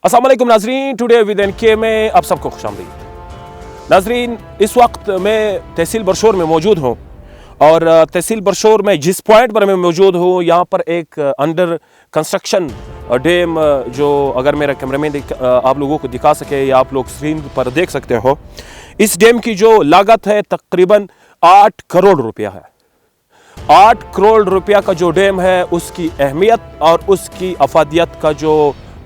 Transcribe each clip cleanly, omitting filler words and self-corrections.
अस्सलाम वालेकुम नाजरीन, टुडे विद एनके में आप सबको खुशामदीद। नाजरीन, इस वक्त मैं तहसील बरशोर में मौजूद हूँ और तहसील बरशोर में जिस पॉइंट पर मैं मौजूद हूँ यहाँ पर एक अंडर कंस्ट्रक्शन डैम, जो अगर मेरा कैमरामैन आप लोगों को दिखा सके या आप लोग स्क्रीन पर देख सकते हो, इस डैम की जो लागत है तकरीबन 8 करोड़ रुपया है। 8 करोड़ रुपया का जो डैम है उसकी अहमियत और उसकी अफादियत का जो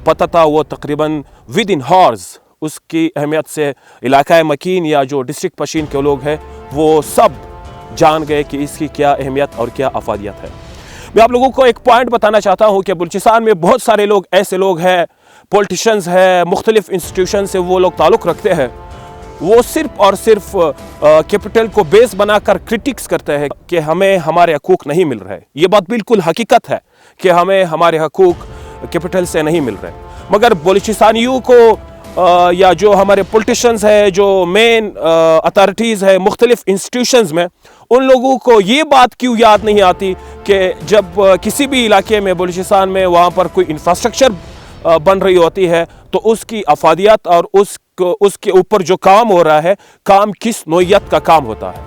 पता था वो तकरीबन विद इन हॉर्स उसकी अहमियत से इलाका मकीन या जो डिस्ट्रिक्ट पशीन के लोग हैं वो सब जान गए कि इसकी क्या अहमियत और क्या अफादियत है। मैं आप लोगों को एक पॉइंट बताना चाहता हूँ कि बलूचिस्तान में बहुत सारे लोग ऐसे लोग हैं, पॉलिटिशियंस हैं, मुख्तलिफ इंस्टीट्यूशन से वो लोग ताल्लुक़ रखते हैं, वो सिर्फ और सिर्फ कैपिटल को बेस बनाकर क्रिटिक्स करते हैं कि हमें हमारे हकूक़ नहीं मिल रहे। ये बात बिल्कुल हकीकत है कि हमें हमारे हकूक़ कैपिटल से नहीं मिल रहे, मगर बलूचिस्तानियों को या जो हमारे पॉलिटिशियंस है, जो मेन अथॉरिटीज़ है मुख्तलिफ इंस्टीट्यूशंस में, उन लोगों को ये बात क्यों याद नहीं आती कि जब किसी भी इलाके में बलूचिस्तान में वहाँ पर कोई इंफ्रास्ट्रक्चर बन रही होती है तो उसकी अफादियत और उसके ऊपर जो काम हो रहा है, काम किस नौइयत का काम होता है।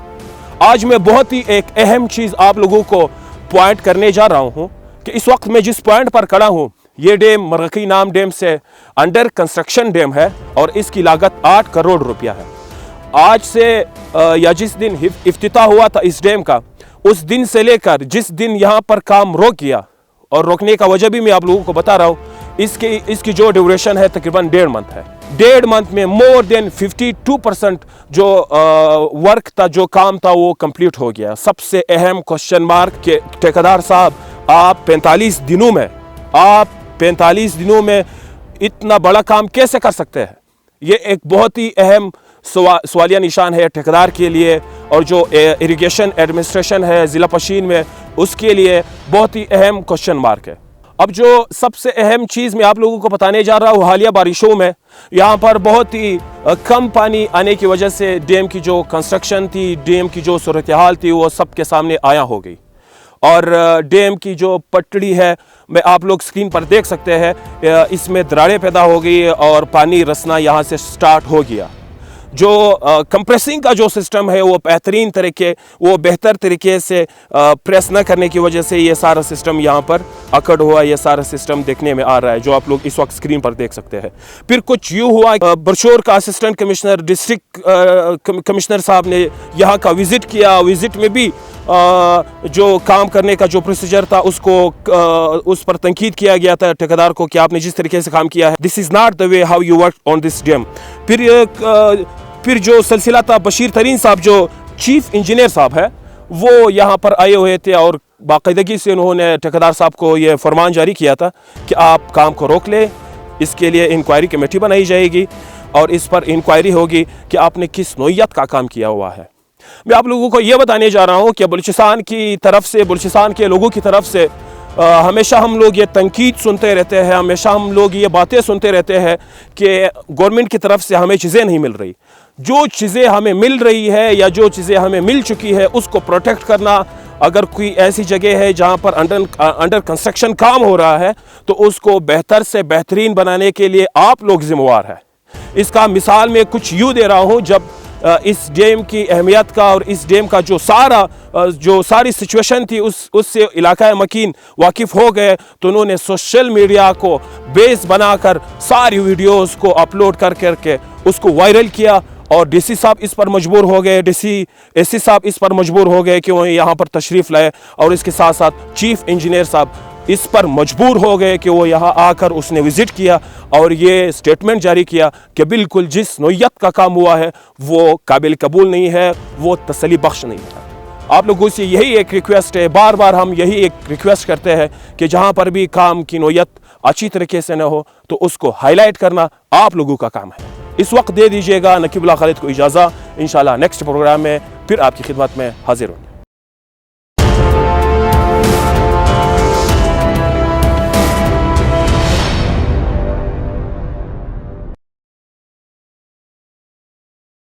आज मैं बहुत ही एक अहम चीज़ आप लोगों को पॉइंट करने जा रहा हूँ कि इस वक्त मैं जिस पॉइंट पर खड़ा हूँ ये डैम मरगकी नाम डैम से अंडर कंस्ट्रक्शन डैम है और इसकी लागत 8 करोड़ रुपया है। आज से या जिस दिन इफ्तिताह हुआ था इस डैम का, उस दिन से लेकर जिस दिन यहाँ पर काम रोक गया, और रोकने का वजह भी मैं आप लोगों को बता रहा हूँ, इसकी जो ड्यूरेशन है तकरीबन 1.5 मंथ है। 1.5 मंथ में मोर देन 52% जो वर्क था, जो काम था, वो कंप्लीट हो गया। सबसे अहम क्वेश्चन मार्क के ठेकेदार साहब, आप 45 दिनों में इतना बड़ा काम कैसे कर सकते हैं? ये एक बहुत ही अहम सवालिया निशान है ठेकेदार के लिए, और जो इरिगेशन एडमिनिस्ट्रेशन है ज़िला पशीन में, उसके लिए बहुत ही अहम क्वेश्चन मार्क है। अब जो सबसे अहम चीज़ मैं आप लोगों को बताने जा रहा हूँ, हालिया बारिशों में यहाँ पर बहुत ही कम पानी आने की वजह से डैम की जो कंस्ट्रक्शन थी, डैम की जो सूरत हाल थी, वो सबके सामने आया हो गई। और डैम की जो पटड़ी है, मैं आप लोग स्क्रीन पर देख सकते हैं, इसमें दरारें पैदा हो गई और पानी रसना यहाँ से स्टार्ट हो गया। जो कंप्रेसिंग का जो सिस्टम है वो बेहतर तरीके से प्रेस न करने की वजह से ये सारा सिस्टम यहाँ पर अकड़ हुआ। ये सारा सिस्टम देखने में आ रहा है जो आप लोग इस वक्त स्क्रीन पर देख सकते हैं। फिर कुछ यूँ हुआ, बरशोर का असिस्टेंट कमिश्नर, डिस्ट्रिक्ट कमिश्नर साहब ने यहाँ का विज़िट किया। विज़िट में भी जो काम करने का जो प्रोसीजर था उस पर तनकीद किया गया था ठेकेदार को कि आपने जिस तरीके से काम किया है, this is not the way how you work on this dam. फिर जो सिलसिला था, बशीर तरीन साहब जो चीफ इंजीनियर साहब है, वो यहाँ पर आए हुए थे और बाकायदगी से उन्होंने ठेकेदार साहब को ये फरमान जारी किया था कि आप काम को रोक लें, इसके लिए इंक्वायरी कमेटी बनाई जाएगी और इस पर इंक्वायरी होगी कि आपने किस नौइयत का काम किया हुआ है। मैं आप लोगों को ये बताने जा रहा हूँ कि बलूचिस्तान की तरफ से, बलूचिस्तान के लोगों की तरफ से हमेशा हम लोग ये तनकीद सुनते रहते हैं, हमेशा हम लोग ये बातें सुनते रहते हैं कि गवर्नमेंट की तरफ से हमें चीज़ें नहीं मिल रही। जो चीज़ें हमें मिल रही है या जो चीज़ें हमें मिल चुकी है उसको प्रोटेक्ट करना, अगर कोई ऐसी जगह है जहाँ पर अंडर कंस्ट्रक्शन काम हो रहा है तो उसको बेहतर से बेहतरीन बनाने के लिए आप लोग जिम्मेवार है। इसका मिसाल मैं कुछ यूँ दे रहा हूँ, जब इस डैम की अहमियत का और इस डैम का जो सारी सिचुएशन थी उससे इलाका मकीन वाकिफ़ हो गए, तो उन्होंने सोशल मीडिया को बेस बनाकर सारी वीडियोस को अपलोड करके उसको वायरल किया। और डीसी साहब इस पर मजबूर हो गए, एससी साहब इस पर मजबूर हो गए कि वो यहाँ पर तशरीफ़ लाए, और इसके साथ साथ चीफ इंजीनियर साहब इस पर मजबूर हो गए कि वो यहाँ आकर उसने विज़िट किया और ये स्टेटमेंट जारी किया कि बिल्कुल जिस नौइयत का काम हुआ है वो काबिल कबूल नहीं है, वो तसल्ली बख्श नहीं है। आप लोगों से यही एक रिक्वेस्ट है, बार बार हम यही एक रिक्वेस्ट करते हैं कि जहाँ पर भी काम की नौइयत अच्छी तरीके से न हो तो उसको हाईलाइट करना आप लोगों का काम है। इस वक्त दे दीजिएगा नकीबुल्लाह खालिद को इजाज़त। इंशाल्लाह नेक्स्ट प्रोग्राम में फिर आपकी खिदमत में हाजिर हूँ।